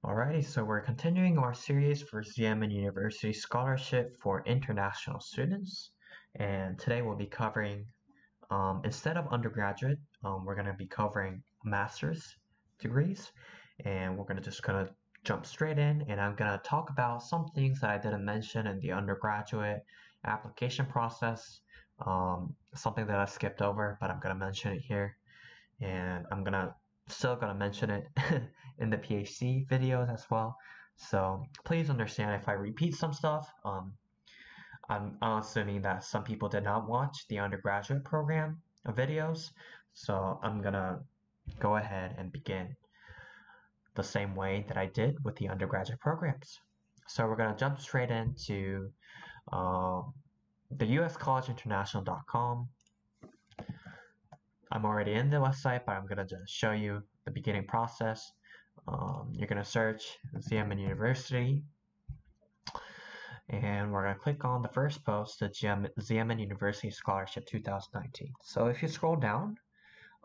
Alrighty, so we're continuing our series for Xiamen University Scholarship for International Students. And today we'll be covering, instead of undergraduate, we're going to be covering master's degrees. And we're going to jump straight in, and I'm going to talk about some things that I didn't mention in the undergraduate application process. Something that I skipped over, but I'm going to mention it here. And I'm still gonna mention it in the PhD videos as well. So please understand if I repeat some stuff. I'm assuming that some people did not watch the undergraduate program videos, so I'm gonna go ahead and begin the same way that I did with the undergraduate programs. So we're gonna jump straight into the uscollegeinternational.com. I'm already in the website, but I'm going to just show you the beginning process. You're going to search Xiamen University, and we're going to click on the first post, the Xiamen University Scholarship 2019. So if you scroll down,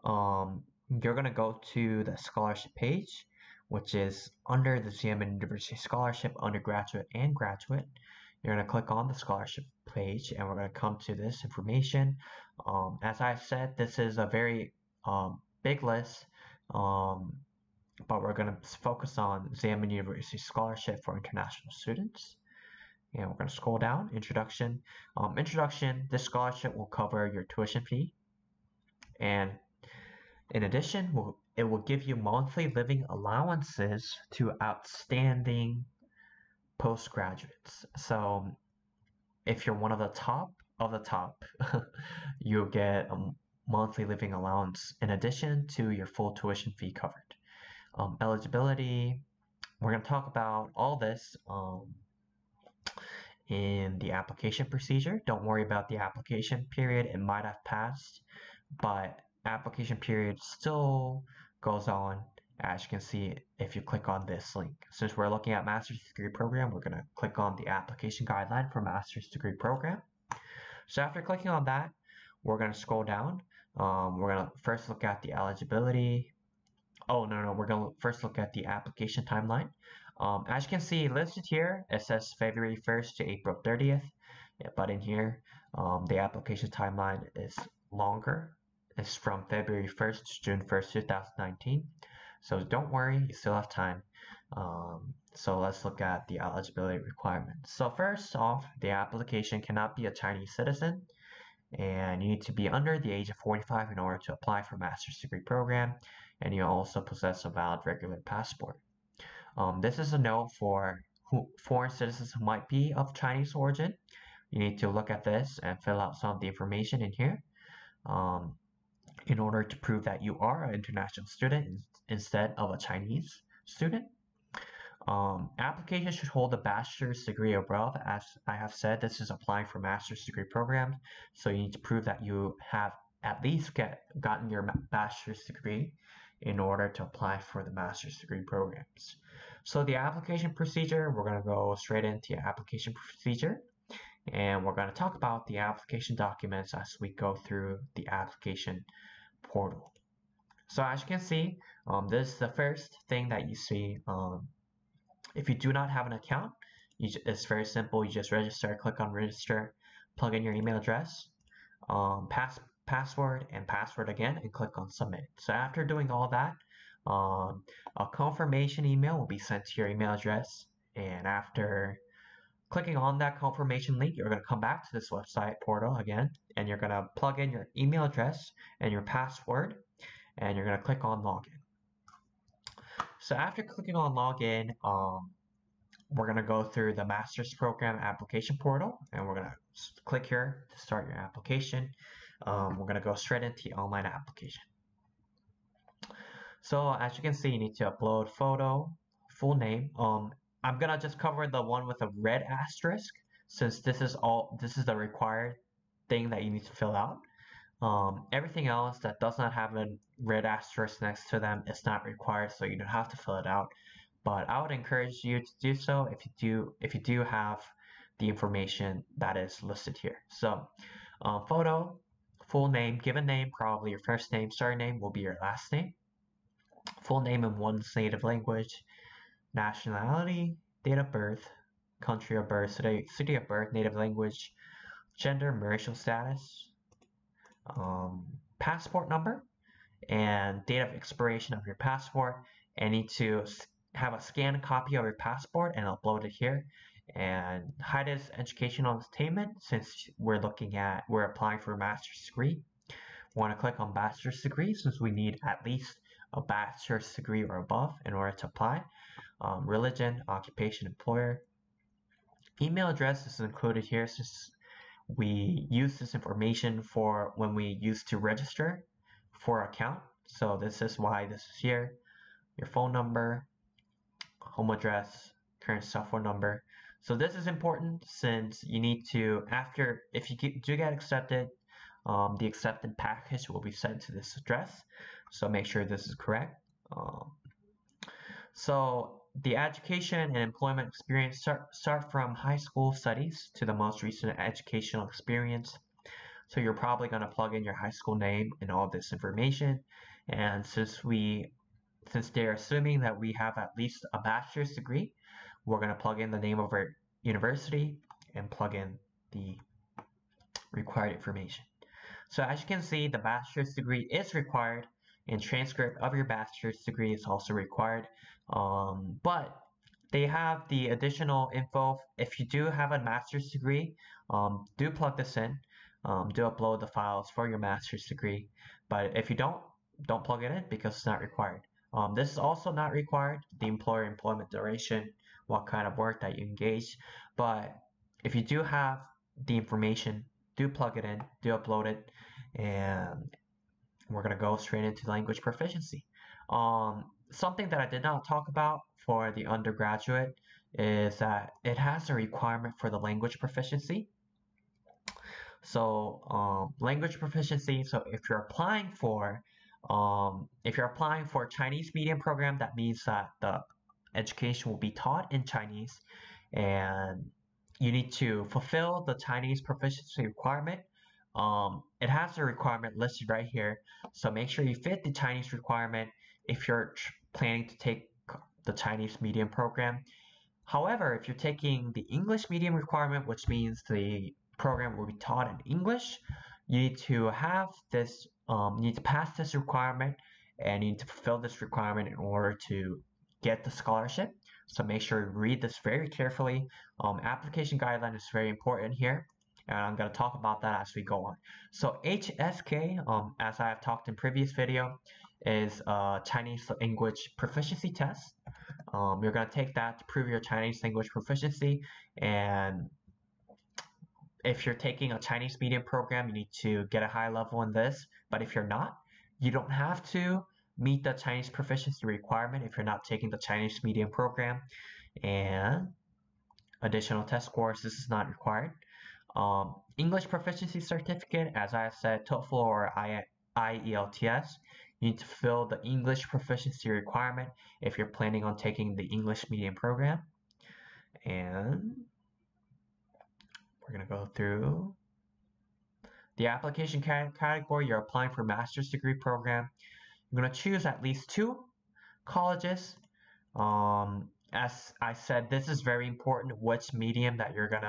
you're going to go to the scholarship page, which is under the Xiamen University Scholarship, undergraduate and graduate. You're going to click on the scholarship page, and we're going to come to this information. As I said, this is a very big list, but we're going to focus on Xiamen University Scholarship for International Students. And we're going to scroll down, Introduction. Introduction, this scholarship will cover your tuition fee. And in addition, it will give you monthly living allowances to outstanding postgraduates. So if you're one of the top, you'll get a monthly living allowance in addition to your full tuition fee covered. Eligibility, we're going to talk about all this in the application procedure. Don't worry about the application period. It might have passed, but application period still goes on, as you can see if you click on this link. Since we're looking at master's degree program, we're going to click on the application guideline for master's degree program. So after clicking on that, we're going to scroll down. We're going to first look at the eligibility. We're going to first look at the application timeline. As you can see listed here, it says February 1st to April 30th. But in here, the application timeline is longer. It's from February 1st to June 1st, 2019. So don't worry, you still have time. So let's look at the eligibility requirements. So first off, the application cannot be a Chinese citizen, and you need to be under the age of 45 in order to apply for a master's degree program, and you also possess a valid regular passport. This is a note for foreign citizens who might be of Chinese origin. You need to look at this and fill out some of the information in here in order to prove that you are an international student instead of a Chinese student. Application should hold a bachelor's degree or above. As I have said, this is applying for master's degree programs, so you need to prove that you have at least gotten your bachelor's degree in order to apply for the master's degree programs. So the application procedure, we're going to go straight into the application procedure, and we're going to talk about the application documents as we go through the application portal. So as you can see, this is the first thing that you see. If you do not have an account, it's very simple. You just register, click on register, plug in your email address, password, and password again, and click on submit. So after doing all that, a confirmation email will be sent to your email address, and after clicking on that confirmation link, you're going to come back to this website portal again, and you're going to plug in your email address and your password, and you're going to click on login. So after clicking on login, we're going to go through the master's program application portal, and we're going to click here to start your application. We're going to go straight into the online application. So as you can see, you need to upload photo, full name. I'm going to just cover the one with a red asterisk, since this is the required thing that you need to fill out. Everything else that does not have a red asterisk next to them is not required, so you don't have to fill it out. But I would encourage you to do so if you do have the information that is listed here. So photo, full name, given name, probably your first name, surname will be your last name. Full name in one's native language. nationality, date of birth, country of birth, city of birth, native language, gender, marital status, passport number, and date of expiration of your passport. And need to have a scanned copy of your passport and upload it here. And highest educational attainment, since we're applying for a master's degree. We want to click on bachelor's degree since we need at least a bachelor's degree or above in order to apply. Religion, occupation, employer. Email address is included here since we use this information for when we used to register for an account. So this is why this is here. Your phone number, home address, current cell phone number. So this is important since you need to, if you do get accepted, the accepted package will be sent to this address. So make sure this is correct. So the education and employment experience start from high school studies to the most recent educational experience. So you're probably going to plug in your high school name and all this information. And since they're assuming that we have at least a bachelor's degree, we're going to plug in the name of our university and plug in the required information. So as you can see, the bachelor's degree is required, and transcript of your bachelor's degree is also required. But they have the additional info. If you do have a master's degree, do plug this in. Do upload the files for your master's degree. But if you don't plug it in because it's not required. This is also not required, the employer employment duration, what kind of work that you engage. But if you do have the information, do plug it in, do upload it, and we're going to go straight into language proficiency. Something that I did not talk about for the undergraduate is that it has a requirement for the language proficiency. So language proficiency, so if you're applying for Chinese medium program, that means that the education will be taught in Chinese, and you need to fulfill the Chinese proficiency requirement. It has a requirement listed right here, so make sure you fit the Chinese requirement if you're planning to take the Chinese medium program. However, if you're taking the English medium requirement, which means the program will be taught in English, you need to have this, you need to pass this requirement, and you need to fulfill this requirement in order to get the scholarship. So make sure you read this very carefully. Application guideline is very important here, and I'm going to talk about that as we go on. So HSK, as I have talked in previous video, is a Chinese language proficiency test. You're going to take that to prove your Chinese language proficiency, and if you're taking a Chinese medium program, you need to get a high level in this. But if you're not, you don't have to meet the Chinese proficiency requirement if you're not taking the Chinese medium program. And additional test scores, this is not required. English proficiency certificate, as I said, TOEFL or IELTS. You need to fill the English proficiency requirement if you're planning on taking the English medium program. And we're going to go through the application category. You're applying for a master's degree program. You're going to choose at least 2 colleges. As I said, this is very important, which language that you're going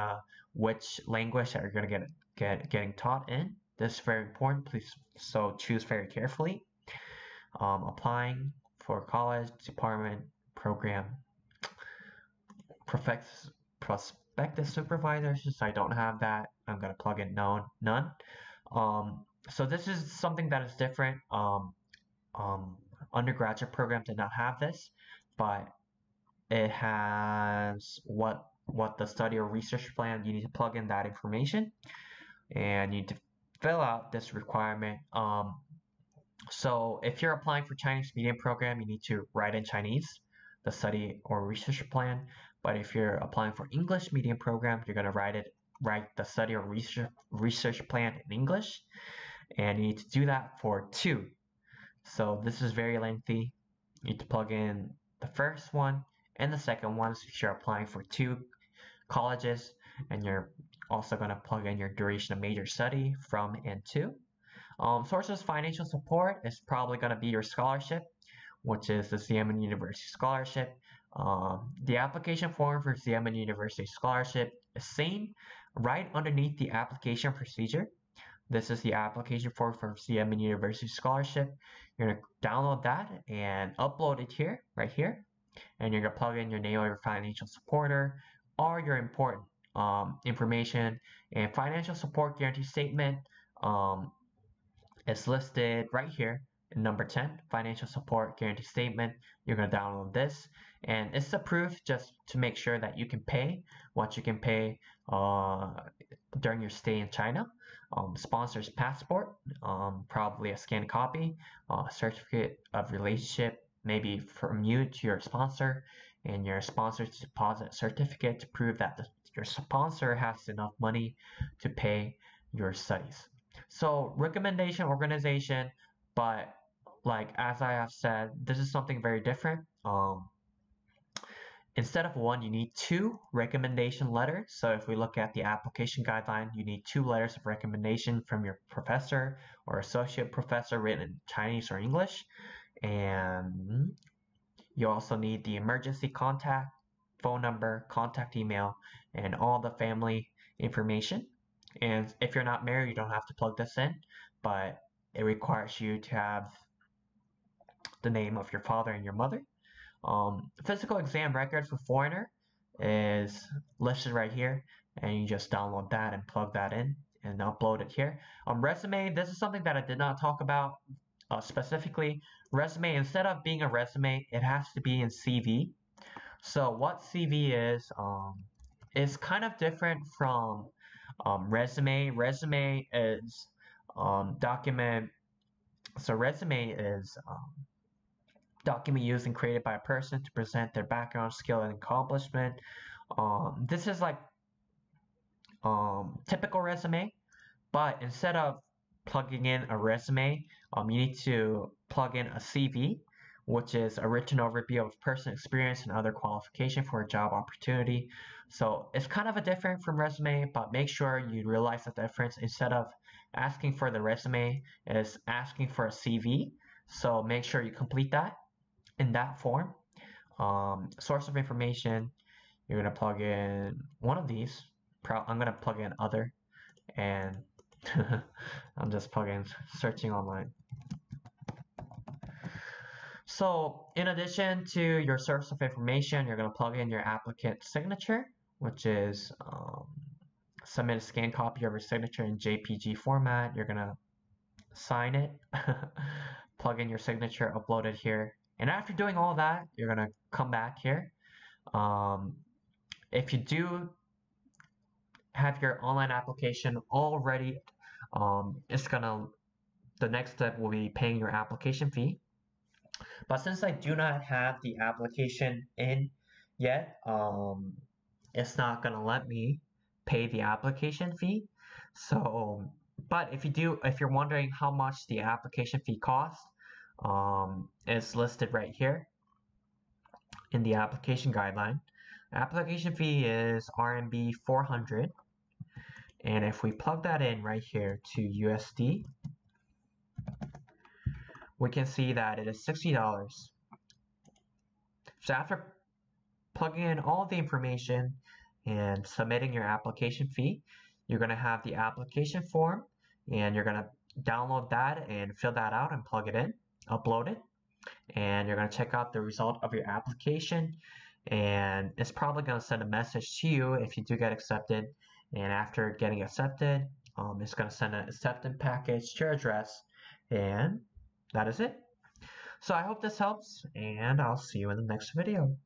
to getting taught in. This is very important. Please, so choose very carefully. Applying for college, department, program, prospective supervisor. Since I don't have that, I'm going to plug in none. So this is something that is different. Undergraduate program did not have this, but it has what the study or research plan. You need to plug in that information, and you need to fill out this requirement. So if you're applying for Chinese medium program, you need to write in Chinese, the study or research plan. But if you're applying for English medium program, you're going to write the study or research plan in English, and you need to do that for 2. So this is very lengthy. You need to plug in the first one and the second one if you're applying for 2 colleges, and you're also going to plug in your duration of major study from and to. Sources of financial support is probably going to be your scholarship, which is the Xiamen University scholarship. The application form for Xiamen University scholarship is seen right underneath the application procedure. This is the application form for Xiamen University scholarship. You're going to download that and upload it here, right here. And you're going to plug in your name of your financial supporter or your important information. And financial support guarantee statement is listed right here in number 10, financial support guarantee statement. You're going to download this, and it's a proof just to make sure that you can pay what you can pay during your stay in China. Sponsor's passport, probably a scanned copy, certificate of relationship, maybe from you to your sponsor, and your sponsor's deposit certificate to prove that your sponsor has enough money to pay your studies. So recommendation organization, but like as I have said, this is something very different. Instead of one, you need two recommendation letters. So if we look at the application guideline, you need 2 letters of recommendation from your professor or associate professor written in Chinese or English. And you also need the emergency contact, phone number, contact email, and all the family information. And if you're not married, you don't have to plug this in, but it requires you to have the name of your father and your mother. Physical exam record for foreigner is listed right here, and you just download that and plug that in and upload it here. Resume, this is something that I did not talk about specifically. Resume, instead of being a resume, it has to be in CV. So what CV is kind of different from resume. Resume is document. So resume is document used and created by a person to present their background, skill, and accomplishment. This is like typical resume, but instead of plugging in a resume, you need to plug in a CV, which is a written overview of person experience and other qualification for a job opportunity. So it's kind of a different from resume, but make sure you realize the difference. Instead of asking for the resume, is asking for a CV. So make sure you complete that in that form. Source of information, you're going to plug in one of these. I'm going to plug in other, and I'm just searching online. So in addition to your source of information, you're going to plug in your applicant signature, which is submit a scanned copy of your signature in JPG format. You're going to sign it, plug in your signature, upload it here. And after doing all that, you're going to come back here. If you do have your online application already, the next step will be paying your application fee. But since I do not have the application in yet, it's not gonna let me pay the application fee. So, but if you're wondering how much the application fee costs, it's listed right here in the application guideline. Application fee is RMB 400, and if we plug that in right here to USD, we can see that it is $60. So after plugging in all the information and submitting your application fee, you're going to have the application form, and you're going to download that and fill that out and plug it in, upload it, and you're going to check out the result of your application, and it's probably going to send a message to you if you do get accepted. And after getting accepted, it's going to send an acceptance package to your address, and that is it. So I hope this helps, and I'll see you in the next video.